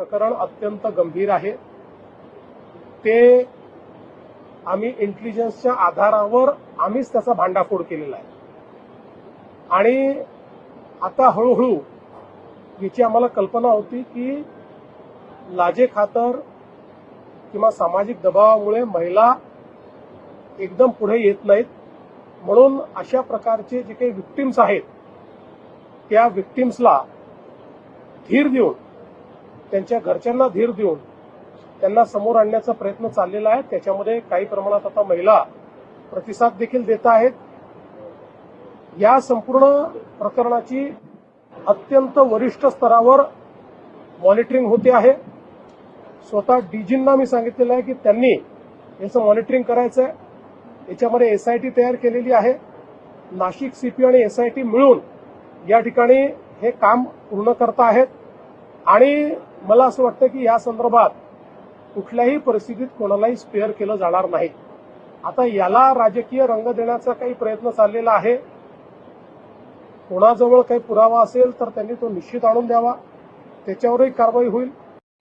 प्रकरण अत्यंत गंभीर आहे। ते आम्ही इंटेलिजन्सच्या आधारावर आम्हीच त्याचा भांडाफोड केलेला आहे आणि आता हळूहळू याची आम्हाला कल्पना होती की लाजेखातर किंवा सामाजिक दबावामुळे महिला एकदम पुढे येत नाहीत, म्हणून अशा प्रकारचे जे काही विक्टिम्स आहेत त्या विक्टिम्सला धीर देऊन, त्यांच्या घरच्यांना धीर देऊन त्यांना समोर आणण्याचा प्रयत्न चाललेला आहे। त्याच्यामध्ये काही प्रमाणात आता महिला प्रतिसाद देखील देत आहेत। या संपूर्ण प्रकरणाची अत्यंत वरिष्ठ स्तरावर मॉनिटरिंग होते आहे। स्वतः डीजींना मी सांगितलेलं आहे की त्यांनी याचं मॉनिटरिंग करायचं आहे। याच्यामध्ये एसआयटी तयार केलेली आहे। नाशिक सीपी आणि एसआयटी मिळून या ठिकाणी हे काम पूर्ण करत आहेत आणि मला असं वाटतं की या संदर्भात कुठल्याही परिस्थितीत कोणालाही स्पेअर केलं जाणार नाही। आता याला राजकीय रंग देण्याचा काही प्रयत्न चाललेला आहे। कोणाजवळ काही पुरावा असेल तर त्यांनी तो निश्चित आणून द्यावा, त्याच्यावरही कारवाई होईल।